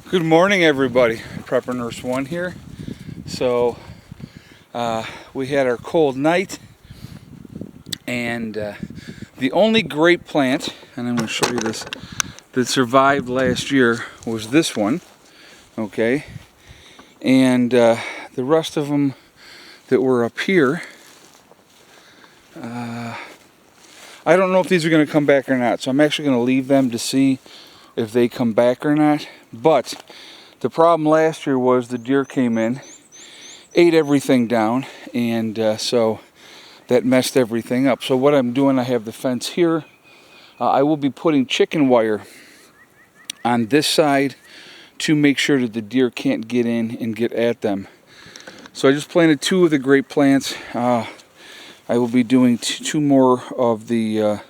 Good morning, everybody. Prepper Nurse 1 here. So we had our cold night, and the only grape plant, and I'm going to show you this, that survived last year was this one. Okay, and the rest of them that were up here, I don't know if these are going to come back or not. So I'm actually going to leave them to see if they come back or not. But the problem last year was the deer came in, ate everything down, and so that messed everything up. So what I'm doing, I have the fence here. I will be putting chicken wire on this side to make sure that the deer can't get in and get at them. So I just planted 2 of the grape plants. I will be doing 2 more of the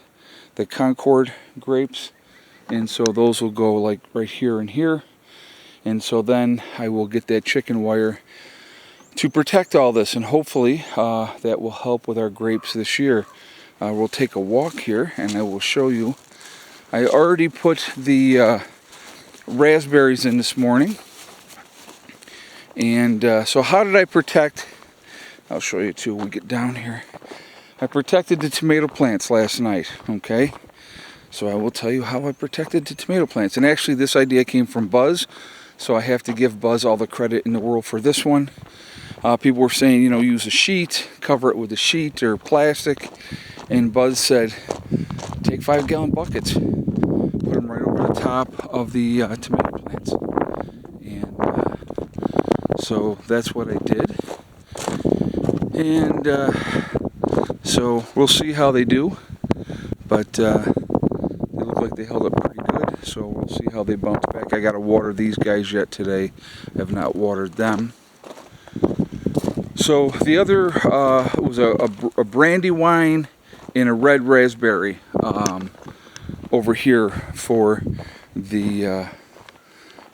Concord grapes. And so those will go like right here and here. And so then I will get that chicken wire to protect all this. And hopefully that will help with our grapes this year. We'll take a walk here and I will show you. I already put the raspberries in this morning. And so how did I protect? I'll show you too when we get down here. I protected the tomato plants last night, okay? So I will tell you how I protected the tomato plants. And actually this idea came from Buzz, so I have to give Buzz all the credit in the world for this one. People were saying, you know, use a sheet, cover it with a sheet or plastic. And Buzz said, take 5-gallon buckets, put them right over the top of the tomato plants. And so that's what I did. And so we'll see how they do. But they held up pretty good, so we'll see how they bounce back. I got to water these guys yet today. I have not watered them. So the other was a brandywine and a red raspberry over here for the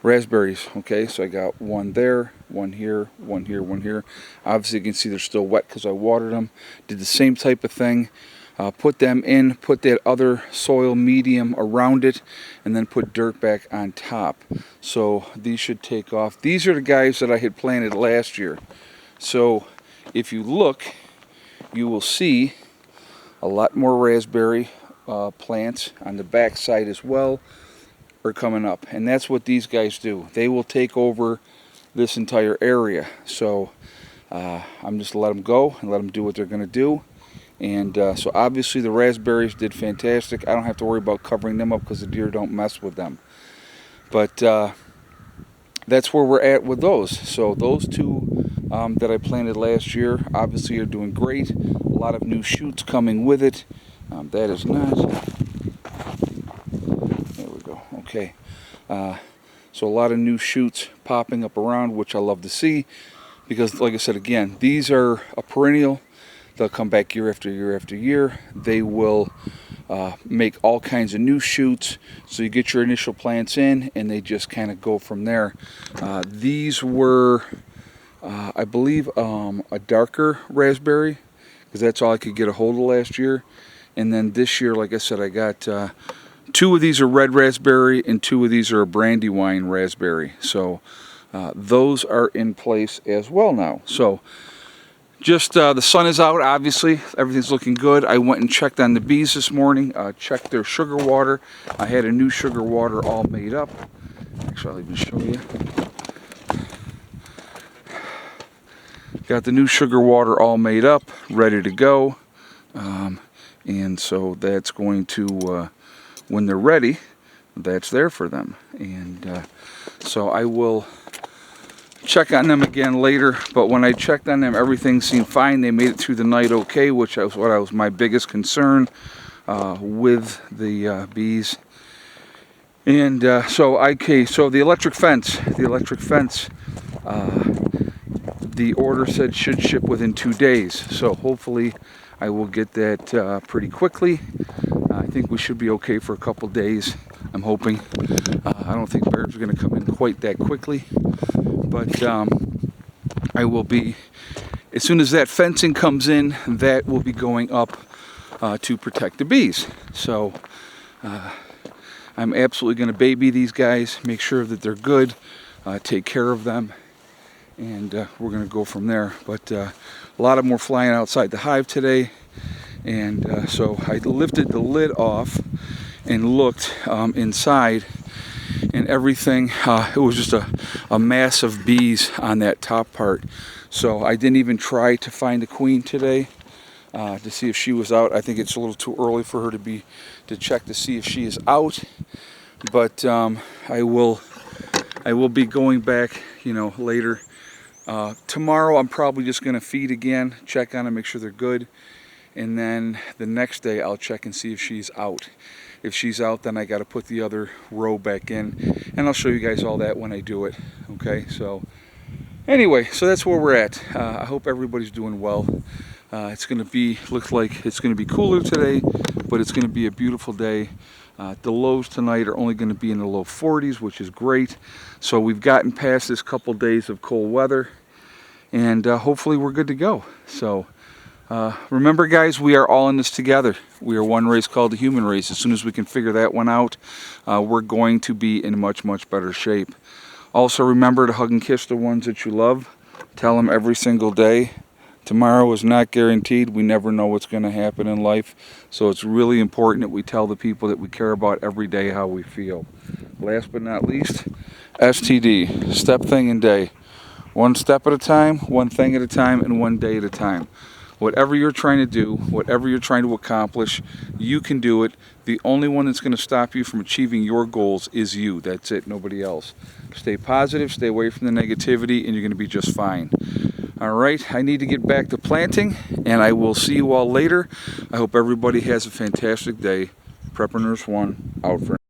raspberries. Okay, so I got one there, one here, one here, one here. Obviously you can see they're still wet because I watered them. Did the same type of thing. Put them in, put that other soil medium around it, and then put dirt back on top. So these should take off. These are the guys that I had planted last year. So if you look, you will see a lot more raspberry plants on the back side as well are coming up. And that's what these guys do. They will take over this entire area. So I'm just let them go and let them do what they're going to do. And so obviously the raspberries did fantastic. I don't have to worry about covering them up because the deer don't mess with them. But that's where we're at with those. So those 2 that I planted last year obviously are doing great. A lot of new shoots coming with it. That is not. There we go. Okay. So a lot of new shoots popping up around, which I love to see. Because like I said again, these are a perennial. They'll come back year after year after year. They will make all kinds of new shoots. So you get your initial plants in and they just kind of go from there. These were, I believe, a darker raspberry because that's all I could get a hold of last year. And then this year, like I said, I got 2 of these are red raspberry and 2 of these are a brandywine raspberry. So those are in place as well now. So just the sun is out, obviously. Everything's looking good. I went and checked on the bees this morning, checked their sugar water. I had a new sugar water all made up. Actually, I'll even show you. Got the new sugar water all made up, ready to go. And so that's going to, when they're ready, that's there for them. And so I will check on them again later, but when I checked on them, everything seemed fine. They made it through the night okay, which was what was my biggest concern with the bees. And so the electric fence, the order said should ship within 2 days. So hopefully I will get that pretty quickly. I think we should be okay for a couple days. I'm hoping. I don't think bears are going to come in quite that quickly. But I will be, as soon as that fencing comes in, that will be going up to protect the bees. So I'm absolutely going to baby these guys, make sure that they're good. take care of them, and we're going to go from there. But a lot of them were flying outside the hive today, and so I lifted the lid off and looked inside, and everything, it was just a mass of bees on that top part. So I didn't even try to find the queen today to see if she was out. I think it's a little too early for her to check to see if she is out. But I will be going back, later. Tomorrow I'm probably just going to feed again, check on them, make sure they're good. And then the next day I'll check and see if she's out. If she's out, then I got to put the other row back in, and I'll show you guys all that when I do it. Okay, so anyway, so that's where we're at. I hope everybody's doing well. It's going to looks like it's going to be cooler today, but it's going to be a beautiful day. The lows tonight are only going to be in the low 40s, which is great. So we've gotten past this couple days of cold weather, and hopefully we're good to go. So remember, guys, we are all in this together. We are one race called the human race. As soon as we can figure that one out, we're going to be in much, much better shape. Also, remember to hug and kiss the ones that you love. Tell them every single day. Tomorrow is not guaranteed. We never know what's going to happen in life. So it's really important that we tell the people that we care about every day how we feel. Last but not least, STD, step, thing, and day. One step at a time, one thing at a time, and one day at a time. Whatever you're trying to do, whatever you're trying to accomplish, you can do it. The only one that's going to stop you from achieving your goals is you. That's it, nobody else. Stay positive, stay away from the negativity, and you're going to be just fine. All right, I need to get back to planting, and I will see you all later. I hope everybody has a fantastic day. Prepper Nurse 1, out for now.